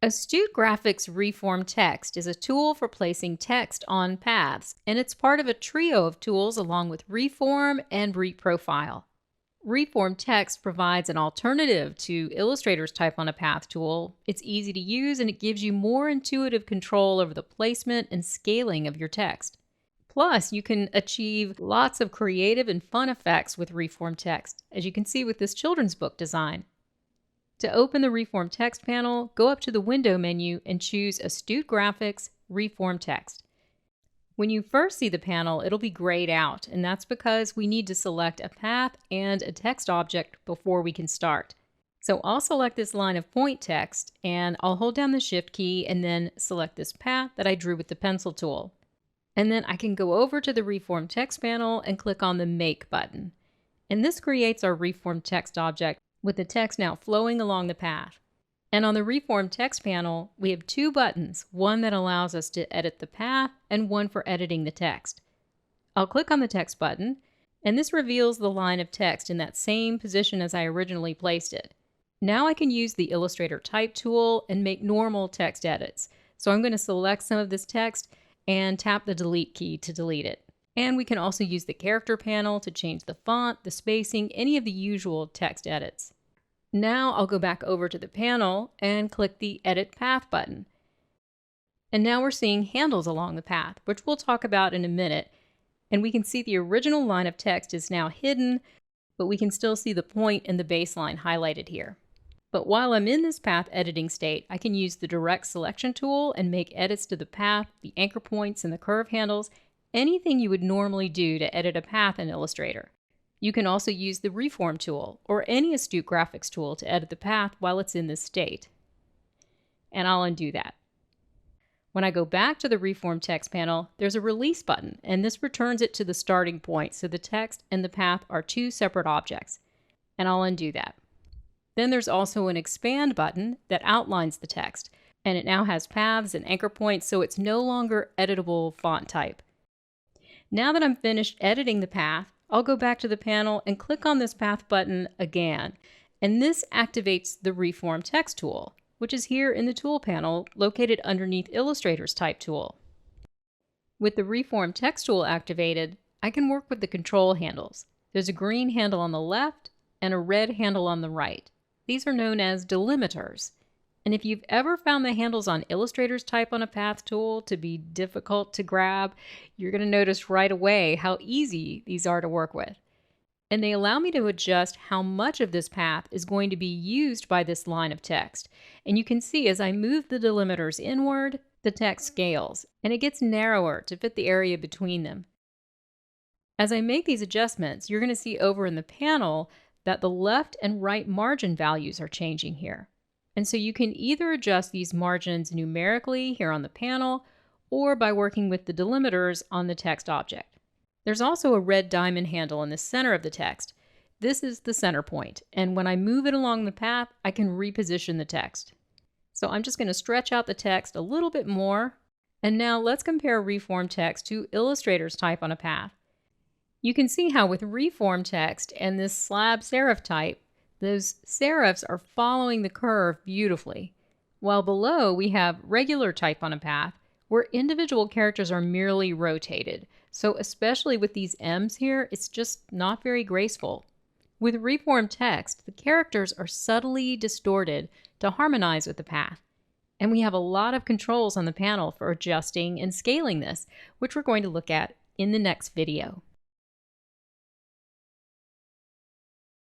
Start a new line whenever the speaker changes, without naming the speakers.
Astute Graphics Reform Text is a tool for placing text on paths, and it's part of a trio of tools along with Reform and Reprofile. Reform Text provides an alternative to Illustrator's Type on a Path tool. It's easy to use and it gives you more intuitive control over the placement and scaling of your text. Plus, you can achieve lots of creative and fun effects with Reform Text, as you can see with this children's book design. To open the Reform Text panel, go up to the Window menu and choose Astute Graphics Reform Text. When you first see the panel, it'll be grayed out, and that's because we need to select a path and a text object before we can start. So I'll select this line of point text, and I'll hold down the Shift key and then select this path that I drew with the pencil tool. And then I can go over to the Reform Text panel and click on the Make button. And this creates our Reform Text object with the text now flowing along the path. And on the Reform Text panel, we have two buttons, one that allows us to edit the path and one for editing the text. I'll click on the Text button, and this reveals the line of text in that same position as I originally placed it. Now I can use the Illustrator Type tool and make normal text edits. So I'm going to select some of this text and tap the Delete key to delete it. And we can also use the Character panel to change the font, the spacing, any of the usual text edits. Now I'll go back over to the panel and click the Edit Path button. And now we're seeing handles along the path, which we'll talk about in a minute. And we can see the original line of text is now hidden, but we can still see the point and the baseline highlighted here. But while I'm in this path editing state, I can use the Direct Selection tool and make edits to the path, the anchor points, and the curve handles, anything you would normally do to edit a path in Illustrator. You can also use the Reform tool or any Astute Graphics tool to edit the path while it's in this state. And I'll undo that. When I go back to the Reform Text panel, there's a Release button, and this returns it to the starting point, so the text and the path are two separate objects. And I'll undo that. Then there's also an Expand button that outlines the text, and it now has paths and anchor points, so it's no longer editable font type. Now that I'm finished editing the path, I'll go back to the panel and click on this Path button again, and this activates the Reform Text tool, which is here in the Tool panel located underneath Illustrator's Type tool. With the Reform Text tool activated, I can work with the control handles. There's a green handle on the left and a red handle on the right. These are known as delimiters. And if you've ever found the handles on Illustrator's Type on a Path tool to be difficult to grab, you're going to notice right away how easy these are to work with. And they allow me to adjust how much of this path is going to be used by this line of text. And you can see as I move the delimiters inward, the text scales, and it gets narrower to fit the area between them. As I make these adjustments, you're going to see over in the panel that the left and right margin values are changing here. And so you can either adjust these margins numerically here on the panel or by working with the delimiters on the text object. There's also a red diamond handle in the center of the text. This is the center point, and when I move it along the path, I can reposition the text. So I'm just going to stretch out the text a little bit more. And now let's compare Reform Text to Illustrator's Type on a Path. You can see how with Reform Text and this slab serif type, those serifs are following the curve beautifully, while below we have regular Type on a Path, where individual characters are merely rotated. So especially with these M's here, it's just not very graceful. With Reform Text, the characters are subtly distorted to harmonize with the path. And we have a lot of controls on the panel for adjusting and scaling this, which we're going to look at in the next video.